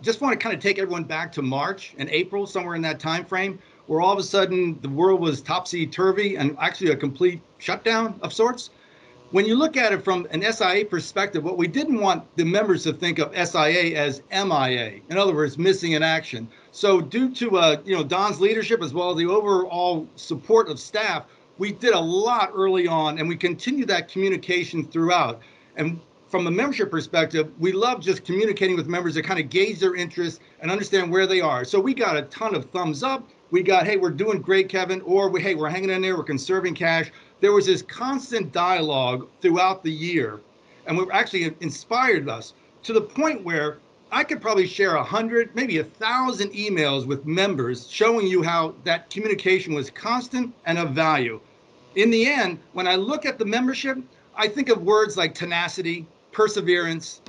just want to kind of take everyone back to March and April, somewhere in that time frame, where all of a sudden the world was topsy-turvy and actually a complete shutdown of sorts. When you look at it from an SIA perspective, what we didn't want the members to think of SIA as MIA, in other words, missing in action. So due to Don's leadership as well as the overall support of staff, we did a lot early on, and we continue that communication throughout. And from a membership perspective, we love just communicating with members to kind of gauge their interest and understand where they are. So we got a ton of thumbs up. We got, hey, we're doing great, Kevin, or hey, we're hanging in there, we're conserving cash. There was this constant dialogue throughout the year, and we actually inspired us to the point where I could probably share 100, maybe 1,000 emails with members showing you how that communication was constant and of value. In the end, when I look at the membership, I think of words like tenacity, perseverance,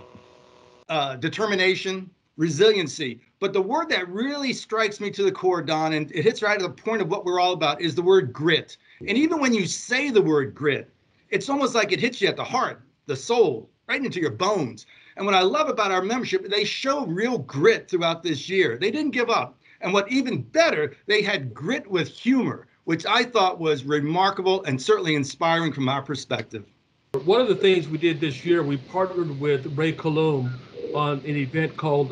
determination, resiliency. But the word that really strikes me to the core, Don, and it hits right at the point of what we're all about, is the word grit. And even when you say the word grit, it's almost like it hits you at the heart, the soul, right into your bones. And what I love about our membership, they show real grit throughout this year. They didn't give up. And what even better, they had grit with humor, which I thought was remarkable and certainly inspiring from our perspective. One of the things we did this year, we partnered with Ray Colomb on an event called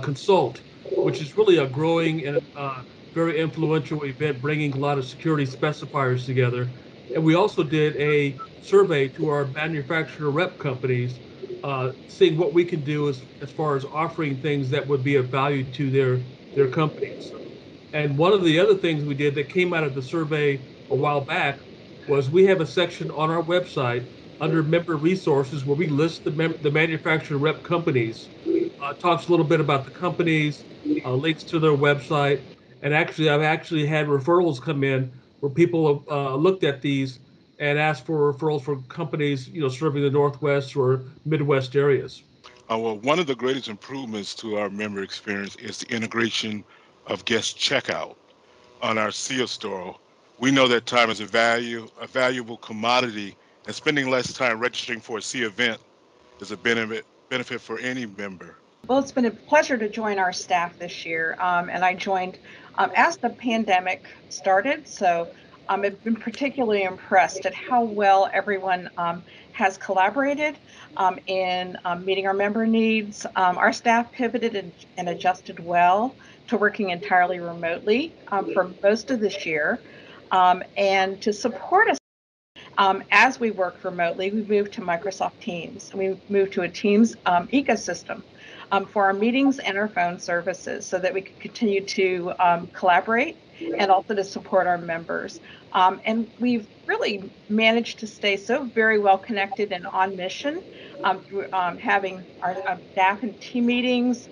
Consult, which is really a growing and very influential event, bringing a lot of security specifiers together. And we also did a survey to our manufacturer rep companies, seeing what we can do as far as offering things that would be of value to their companies. And one of the other things we did that came out of the survey a while back was we have a section on our website under member resources where we list the manufacturer rep companies. Talks a little bit about the companies, links to their website, and actually I've actually had referrals come in where people have looked at these and asked for referrals for companies, serving the Northwest or Midwest areas. Well, one of the greatest improvements to our member experience is the integration of guest checkout on our SEA store. We know that time is a valuable commodity, and spending less time registering for a SEA event is a benefit for any member. Well, it's been a pleasure to join our staff this year, and I joined as the pandemic started. So I've been particularly impressed at how well everyone has collaborated in meeting our member needs. Our staff pivoted and adjusted well to working entirely remotely for most of this year. And to support us as we worked remotely, we moved to Microsoft Teams. We moved to a Teams ecosystem for our meetings and our phone services so that we could continue to collaborate and also to support our members. And we've really managed to stay so very well connected and on mission through having our staff and team meetings.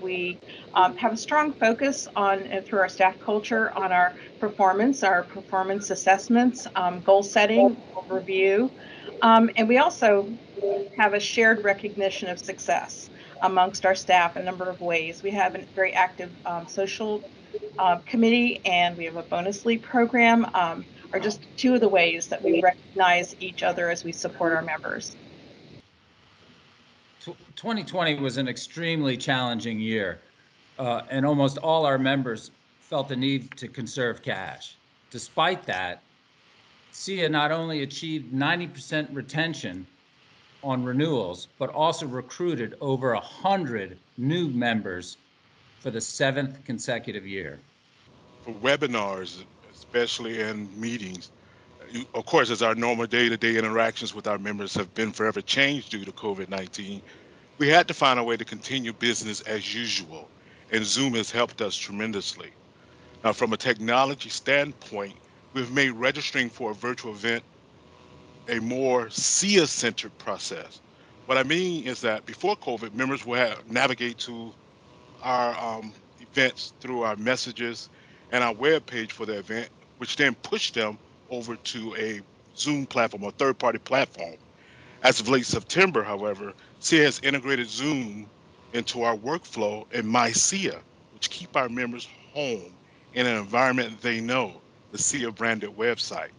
We have a strong focus on, through our staff culture, on our performance assessments, goal setting, goal review. And we also have a shared recognition of success amongst our staff in a number of ways. We have a very active social committee, and we have a bonus league program, are just two of the ways that we recognize each other as we support our members. 2020 was an extremely challenging year, and almost all our members felt the need to conserve cash. Despite that, SEIA not only achieved 90% retention on renewals, but also recruited over 100 new members for the 7th consecutive year. For webinars, especially in meetings, of course, as our normal day-to-day interactions with our members have been forever changed due to COVID-19, we had to find a way to continue business as usual, and Zoom has helped us tremendously. Now, from a technology standpoint, we've made registering for a virtual event a more SEIA-centered process. What I mean is that before COVID, members would navigate to our events through our messages and our web page for the event, which then pushed them over to a Zoom platform or third-party platform. As of late September, however, SEIA has integrated Zoom into our workflow in MySEIA, which keep our members home in an environment they know, the SEIA branded website.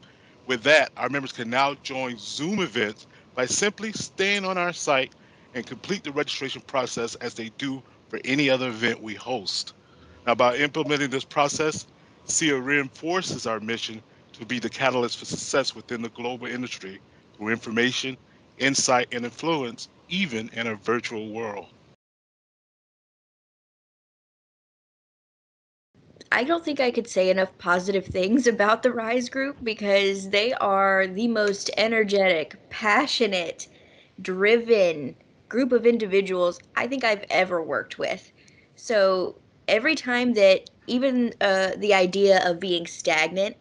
With that, our members can now join Zoom events by simply staying on our site and complete the registration process as they do for any other event we host. Now, by implementing this process, SIA reinforces our mission to be the catalyst for success within the global industry through information, insight, and influence, even in a virtual world. I don't think I could say enough positive things about the Rise group because they are the most energetic, passionate, driven group of individuals I think I've ever worked with. So every time that even the idea of being stagnant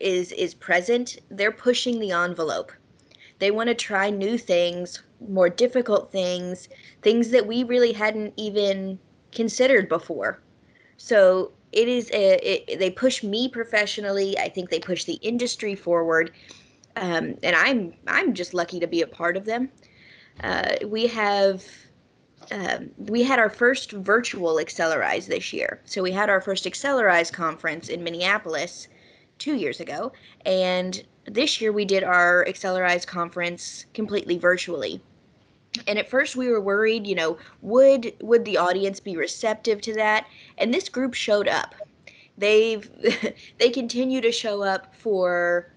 is present, they're pushing the envelope. They want to try new things, more difficult things, things that we really hadn't even considered before. So they push me professionally. I think they push the industry forward, and I'm just lucky to be a part of them. We have we had our first virtual Accelerise this year. So we had our first Accelerise conference in Minneapolis 2 years ago, and this year we did our Accelerise conference completely virtually. And at first we were worried, would the audience be receptive to that? And this group showed up. They've they continue to show up for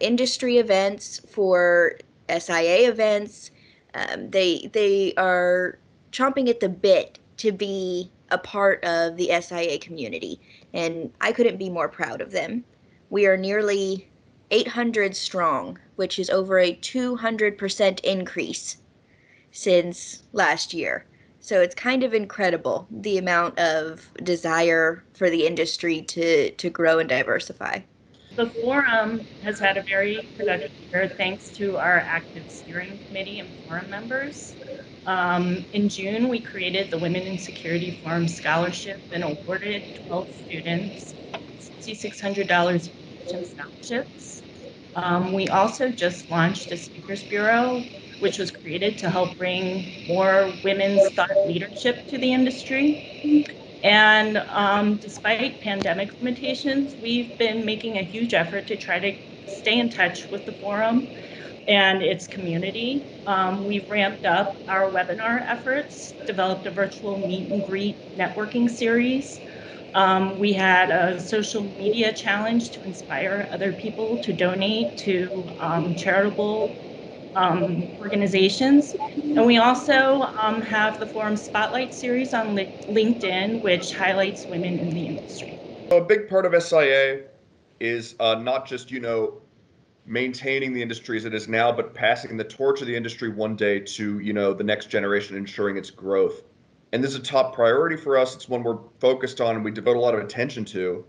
industry events, for SIA events. They are chomping at the bit to be a part of the SIA community, and I couldn't be more proud of them. We are nearly 800 strong, which is over a 200% increase since last year. So it's kind of incredible the amount of desire for the industry to grow and diversify. The forum has had a very productive year thanks to our active steering committee and forum members. In June, we created the Women in Security Forum Scholarship and awarded 12 students $6,600 in scholarships. We also just launched a speakers bureau, which was created to help bring more women's thought leadership to the industry. And despite pandemic limitations, we've been making a huge effort to try to stay in touch with the forum and its community. We've ramped up our webinar efforts, developed a virtual meet and greet networking series. We had a social media challenge to inspire other people to donate to charitable organizations. And we also have the Forum Spotlight series on LinkedIn, which highlights women in the industry. A big part of SIA is not just, maintaining the industry as it is now, but passing the torch of the industry one day to, the next generation, ensuring its growth. And this is a top priority for us. It's one we're focused on and we devote a lot of attention to.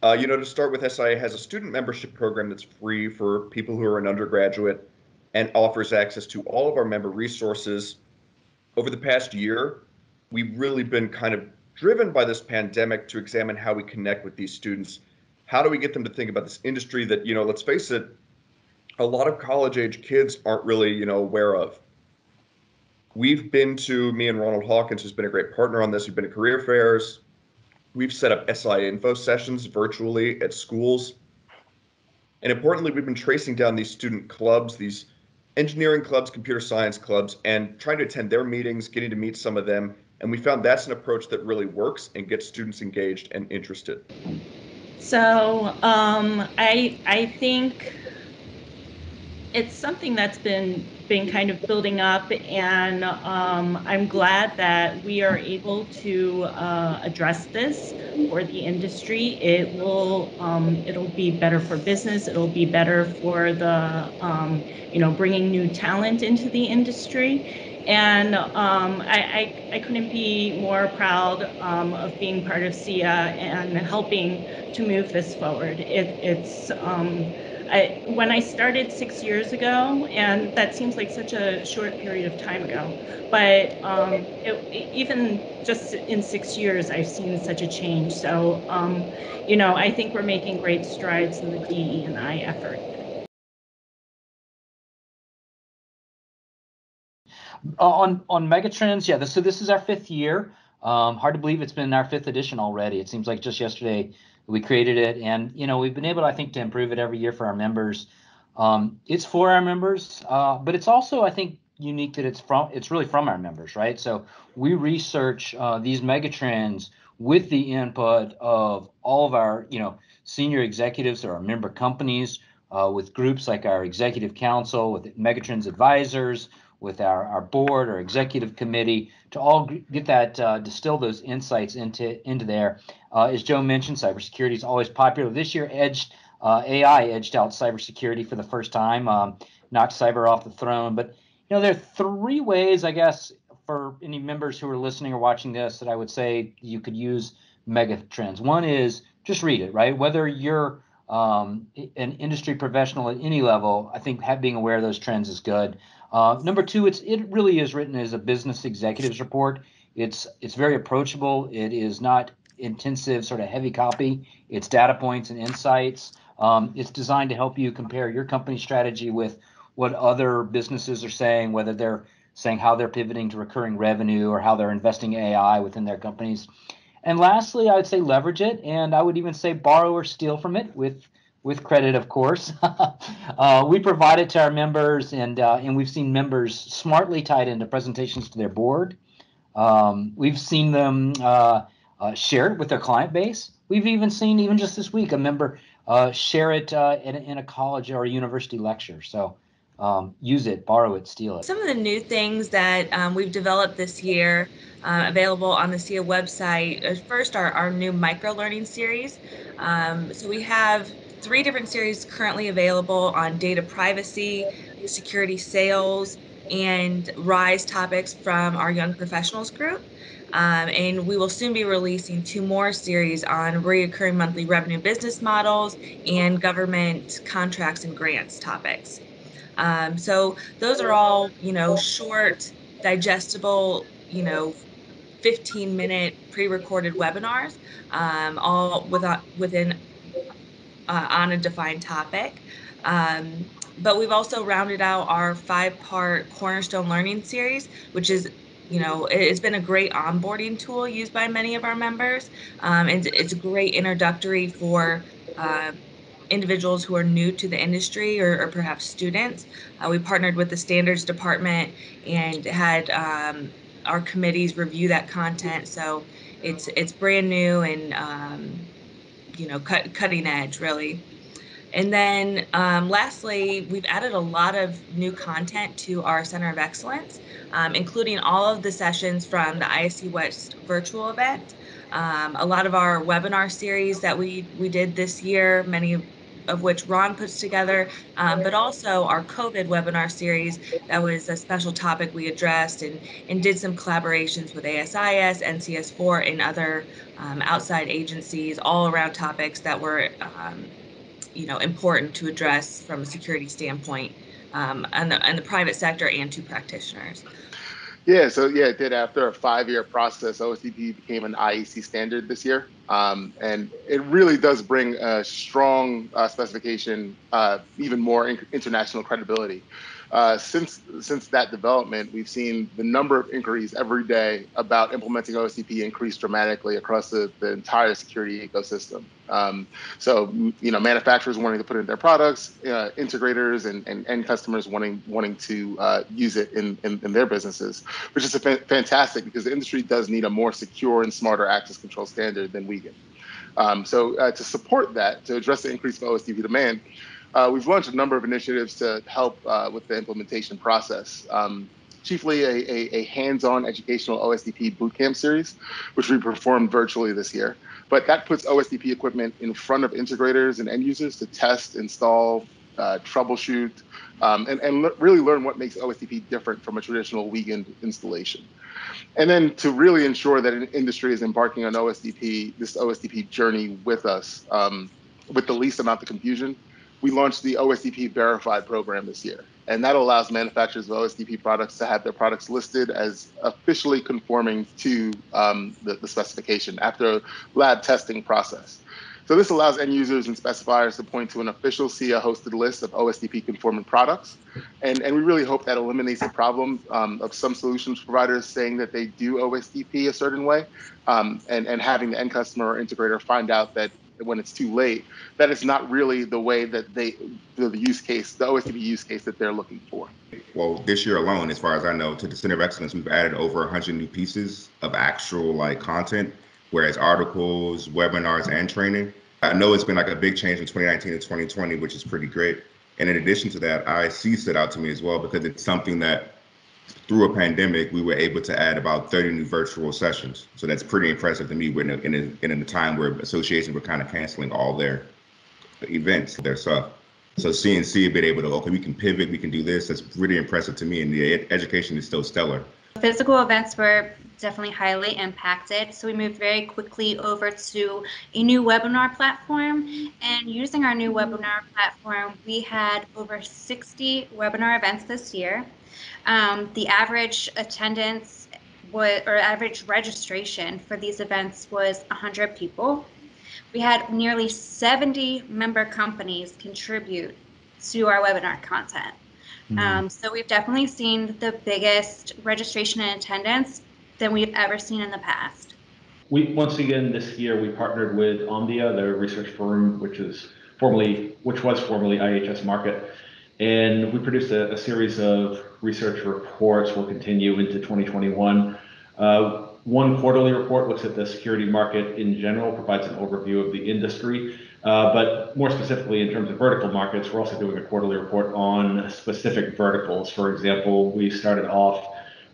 To start with, SIA has a student membership program that's free for people who are an undergraduate and offers access to all of our member resources. Over the past year, we've really been kind of driven by this pandemic to examine how we connect with these students. How do we get them to think about this industry that, let's face it, a lot of college-age kids aren't really, aware of. We've been to, me and Ronald Hawkins, who's been a great partner on this, we've been to career fairs. We've set up SIA info sessions virtually at schools. And importantly, we've been tracing down these student clubs, these engineering clubs, computer science clubs, and trying to attend their meetings, getting to meet some of them. And we found that's an approach that really works and gets students engaged and interested. So I think it's something that's been kind of building up, and I'm glad that we are able to address this for the industry. It'll be better for business. It'll be better for the bringing new talent into the industry. And I couldn't be more proud of being part of SIA and helping to move this forward. When I started 6 years ago, and that seems like such a short period of time ago, but even just in 6 years, I've seen such a change. So, I think we're making great strides in the DE&I effort. On Megatrends, yeah, so this is our 5th year. Hard to believe it's been our 5th edition already. It seems like just yesterday we created it, and we've been able, I think, to improve it every year for our members. It's for our members, but it's also, I think, unique that it's really from our members, right? So we research these megatrends with the input of all of our, senior executives or our member companies, with groups like our executive council, with Megatrends advisors, with our board or executive committee, to all get that, distill those insights into there. As Joe mentioned, cybersecurity is always popular. This year, AI edged out cybersecurity for the first time, knocked cyber off the throne. But there are three ways, I guess, for any members who are listening or watching this, that I would say you could use Megatrends. One is just read it, right? Whether you're an industry professional at any level, I think being aware of those trends is good. Number two, it really is written as a business executives report. It's very approachable. It is not intensive, sort of heavy copy. It's data points and insights. It's designed to help you compare your company strategy with what other businesses are saying, whether they're saying how they're pivoting to recurring revenue or how they're investing in AI within their companies. And lastly, I would say leverage it, and I would even say borrow or steal from it with credit, of course. We provide it to our members, and we've seen members smartly tied into presentations to their board. We've seen them share it with their client base. We've even seen, even just this week, a member share it in a college or a university lecture. So use it, borrow it, steal it. Some of the new things that we've developed this year, available on the SIA website. First, our new micro-learning series. So we have 3 different series currently available on data privacy, security sales, and RISE topics from our Young Professionals group. And we will soon be releasing 2 more series on recurring monthly revenue business models and government contracts and grants topics. So those are all, short, digestible, 15-minute pre-recorded webinars, all within on a defined topic. But we've also rounded out our 5-part Cornerstone Learning Series, which is, it's been a great onboarding tool used by many of our members. And it's a great introductory for individuals who are new to the industry or perhaps students. We partnered with the standards department and had our committees review that content. So it's brand new and cutting edge, really. And then lastly, we've added a lot of new content to our Center of Excellence, including all of the sessions from the ISC West virtual event. A lot of our webinar series that we did this year, many of which Ron puts together, but also our COVID webinar series. That was a special topic we addressed and did some collaborations with ASIS, NCS4, and other outside agencies, all around topics that were important to address from a security standpoint, and the private sector and to practitioners. Yeah, so it did. After a 5-year process, OSDP became an IEC standard this year. And it really does bring a strong specification, even more international credibility. Since that development, we've seen the number of inquiries every day about implementing OSDP increase dramatically across the entire security ecosystem. So manufacturers wanting to put it in their products, integrators and end customers wanting to use it in their businesses, which is fantastic because the industry does need a more secure and smarter access control standard than we get. So to support that, to address the increased OSDP demand, we've launched a number of initiatives to help with the implementation process. Chiefly a hands-on educational OSDP bootcamp series, which we performed virtually this year. But that puts OSDP equipment in front of integrators and end users to test, install, troubleshoot, and really learn what makes OSDP different from a traditional weekend installation. And then to really ensure that an industry is embarking on this OSDP journey with us, with the least amount of confusion, we launched the OSDP Verified program this year. And that allows manufacturers of OSDP products to have their products listed as officially conforming to the specification after a lab testing process. So this allows end users and specifiers to point to an official SIA hosted list of OSDP conforming products. And we really hope that eliminates the problem of some solutions providers saying that they do OSDP a certain way, and having the end customer or integrator find out that when it's too late, that it's not really the way that the OSDP use case that they're looking for. well, this year alone, as far as I know, to the Center of Excellence, we've added over 100 new pieces of actual like content, whereas articles, webinars, and training. I know it's been like a big change in 2019 to 2020, which is pretty great. And in addition to that, IC stood out to me as well because it's something that through a pandemic, we were able to add about 30 new virtual sessions. So that's pretty impressive to me in a time where associations were kind of canceling all their events, their stuff. So CNC have been able to, okay, we can pivot, we can do this. That's really impressive to me. And the education is still stellar. Physical events were definitely highly impacted. So we moved very quickly over to a new webinar platform. And using our new webinar platform, we had over 60 webinar events this year. The average attendance or average registration for these events was 100 people. We had nearly 70 member companies contribute to our webinar content. So we've definitely seen the biggest registration and attendance than we've ever seen in the past. Once again this year we partnered with Omdia, the research firm which was formerly IHS Markit, and we produced a series of research reports. Will continue into 2021. One quarterly report looks at the security market in general, provides an overview of the industry, but more specifically in terms of vertical markets, we're also doing a quarterly report on specific verticals. For example, we started off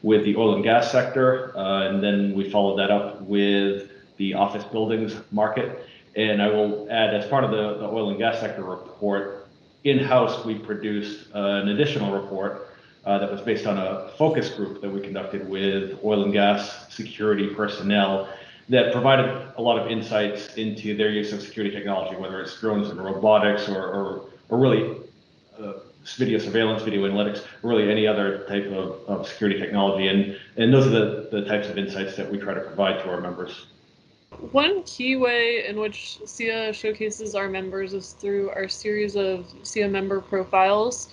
with the oil and gas sector, and then we followed that up with the office buildings market. And I will add, as part of the oil and gas sector report, in-house we produced an additional report that was based on a focus group that we conducted with oil and gas security personnel that provided a lot of insights into their use of security technology, whether it's drones and robotics or really video surveillance, video analytics, or really any other type of security technology. And those are the types of insights that we try to provide to our members. One key way in which SIA showcases our members is through our series of SIA member profiles.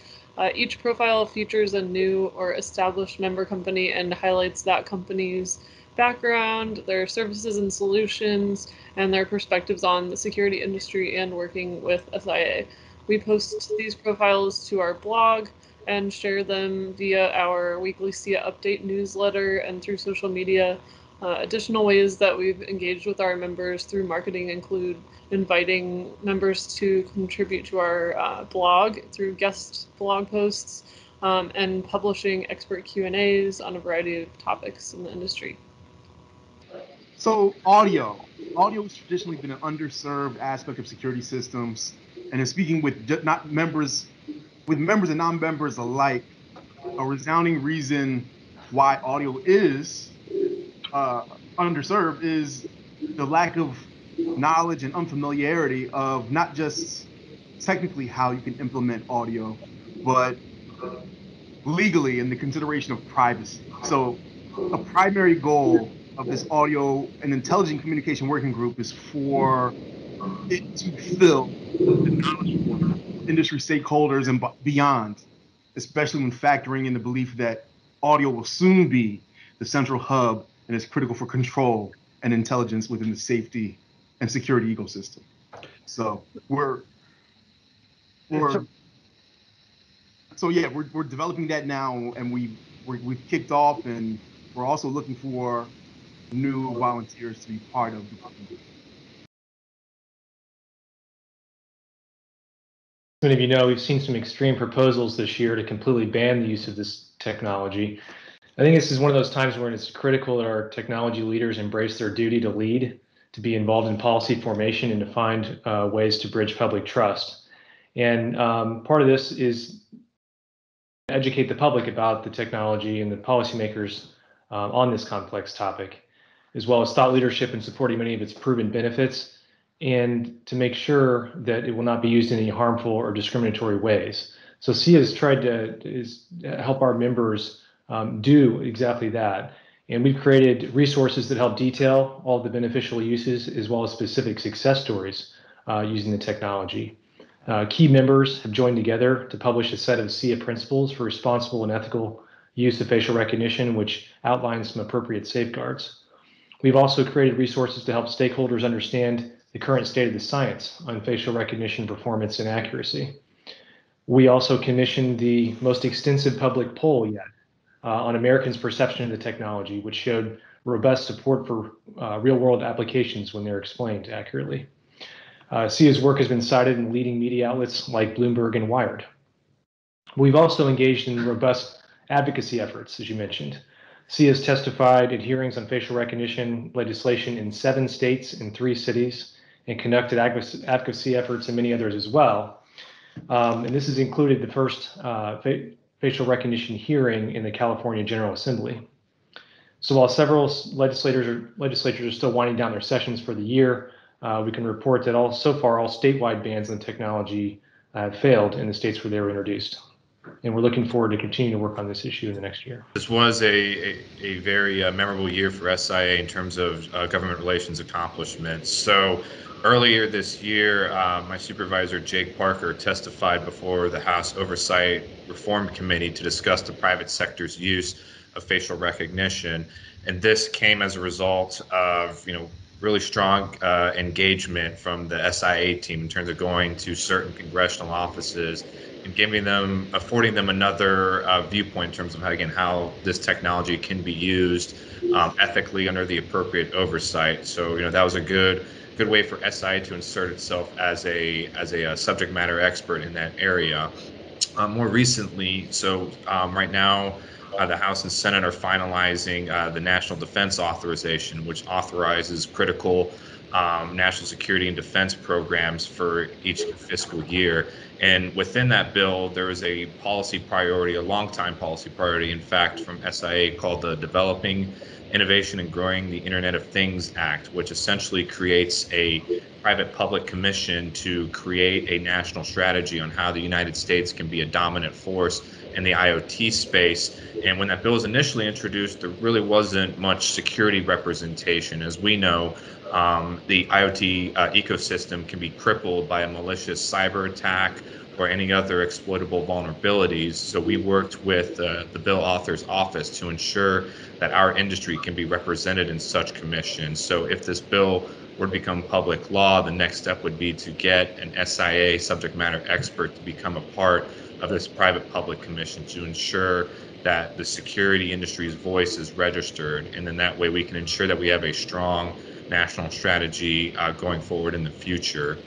Each profile features a new or established member company and highlights that company's background, their services and solutions, and their perspectives on the security industry and working with SIA. We post these profiles to our blog and share them via our weekly SIA update newsletter and through social media. Additional ways that we've engaged with our members through marketing include inviting members to contribute to our blog through guest blog posts and publishing expert Q&As on a variety of topics in the industry. So audio has traditionally been an underserved aspect of security systems, and in speaking with members and non-members alike, a resounding reason why audio is underserved is the lack of knowledge and unfamiliarity of not just technically how you can implement audio, but legally in the consideration of privacy. So a primary goal of this audio and intelligent communication working group is for it to fill the knowledge of industry stakeholders and beyond, especially when factoring in the belief that audio will soon be the central hub and is critical for control and intelligence within the safety and security ecosystem. So we're developing that now, and we've kicked off, and we're also looking for new volunteers to be part of the program. Many of you know, we've seen some extreme proposals this year to completely ban the use of this technology. I think this is one of those times when it's critical that our technology leaders embrace their duty to lead, to be involved in policy formation, and to find ways to bridge public trust. And part of this is educate the public about the technology and the policymakers on this complex topic, as well as thought leadership in supporting many of its proven benefits, and to make sure that it will not be used in any harmful or discriminatory ways. So SIA has tried to help our members do exactly that. And we've created resources that help detail all the beneficial uses as well as specific success stories using the technology. Key members have joined together to publish a set of SIA principles for responsible and ethical use of facial recognition, which outlines some appropriate safeguards. We've also created resources to help stakeholders understand the current state of the science on facial recognition performance and accuracy. We also commissioned the most extensive public poll yet on Americans' perception of the technology, which showed robust support for real-world applications when they're explained accurately. SIA's work has been cited in leading media outlets like Bloomberg and Wired. We've also engaged in robust advocacy efforts, as you mentioned. SIA has testified at hearings on facial recognition legislation in 7 states and 3 cities, and conducted advocacy efforts in many others as well. And this has included the first facial recognition hearing in the California General Assembly. So while several legislators are still winding down their sessions for the year, we can report that so far all statewide bans on technology have failed in the states where they were introduced. And we're looking forward to continuing to work on this issue in the next year. This was a very memorable year for SIA in terms of government relations accomplishments. So earlier this year, my supervisor, Jake Parker, testified before the House Oversight Reform Committee to discuss the private sector's use of facial recognition. And this came as a result of, really strong engagement from the SIA team in terms of going to certain congressional offices and affording them another viewpoint in terms of how this technology can be used ethically under the appropriate oversight. So that was a good way for SIA to insert itself as a subject matter expert in that area. More recently, right now, the House and Senate are finalizing the National Defense Authorization, which authorizes critical national security and defense programs for each fiscal year. And within that bill, there is a policy priority, a long-time policy priority, in fact, from SIA called the Developing Innovation and Growing the Internet of Things Act, which essentially creates a private-public commission to create a national strategy on how the United States can be a dominant force in the IoT space. And when that bill was initially introduced, there really wasn't much security representation. As we know, the IoT ecosystem can be crippled by a malicious cyber attack or any other exploitable vulnerabilities. So we worked with the bill author's office to ensure that our industry can be represented in such commissions. So if this bill were to become public law, the next step would be to get an SIA subject matter expert to become a part of this private-public commission to ensure that the security industry's voice is registered. And then that way we can ensure that we have a strong national strategy going forward in the future.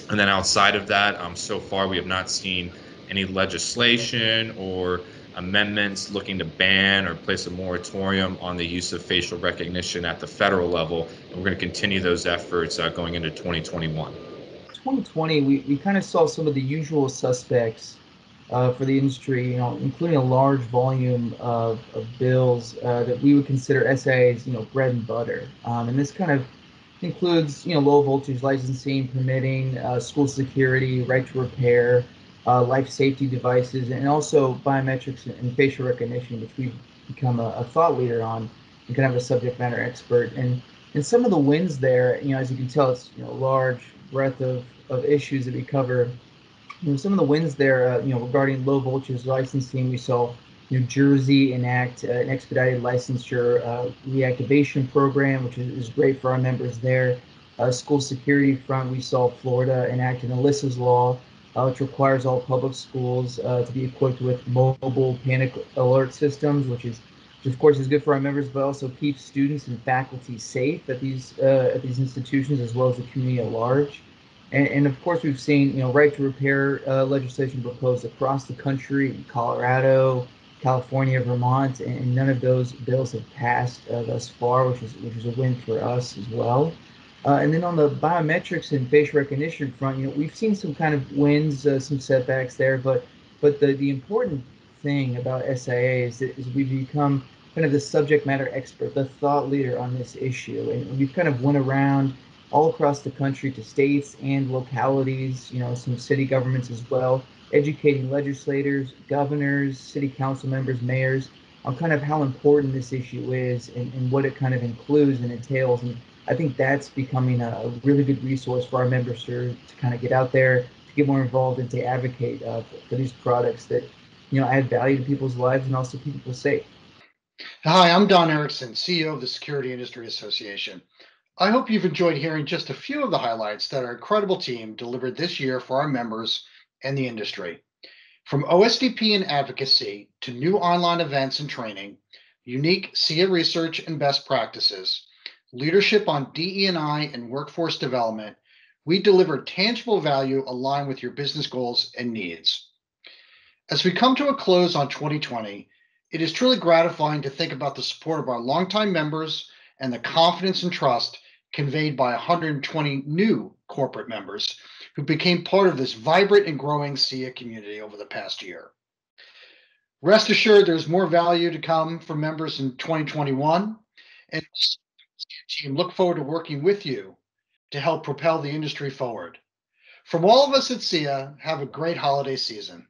And then outside of that, so far we have not seen any legislation or amendments looking to ban or place a moratorium on the use of facial recognition at the federal level. And we're going to continue those efforts going into 2021. 2020, we kind of saw some of the usual suspects for the industry, including a large volume of bills that we would consider SIA's, bread and butter. And this kind of includes, low voltage licensing, permitting, school security, right to repair, life safety devices, and also biometrics and facial recognition, which we've become a thought leader on and kind of a subject matter expert. And some of the wins there, as you can tell, it's a large breadth of issues that we cover. Some of the wins there, regarding low voltage licensing, we saw New Jersey enact an expedited licensure reactivation program, which is great for our members there. School security front, we saw Florida enact an Alyssa's law, which requires all public schools to be equipped with mobile panic alert systems, which of course is good for our members, but also keeps students and faculty safe at these institutions as well as the community at large. And of course, we've seen right to repair legislation proposed across the country in Colorado, California, Vermont, and none of those bills have passed thus far, which is a win for us as well. And then on the biometrics and facial recognition front, we've seen some kind of wins, some setbacks there, but the important thing about SIA is we've become kind of the subject matter expert, the thought leader on this issue, and we've kind of went around all across the country to states and localities, some city governments as well, educating legislators, governors, city council members, mayors on kind of how important this issue is and what it kind of includes and entails. And I think that's becoming a really good resource for our members to kind of get out there, to get more involved and to advocate for these products that, add value to people's lives and also keep people safe. Hi, I'm Don Erickson, CEO of the Security Industry Association. I hope you've enjoyed hearing just a few of the highlights that our incredible team delivered this year for our members and the industry. From OSDP and advocacy to new online events and training, unique SIA research and best practices, leadership on DE&I and workforce development, we deliver tangible value aligned with your business goals and needs. As we come to a close on 2020, it is truly gratifying to think about the support of our longtime members and the confidence and trust conveyed by 120 new corporate members who became part of this vibrant and growing SIA community over the past year. Rest assured, there's more value to come from members in 2021, and team look forward to working with you to help propel the industry forward. From all of us at SIA, have a great holiday season.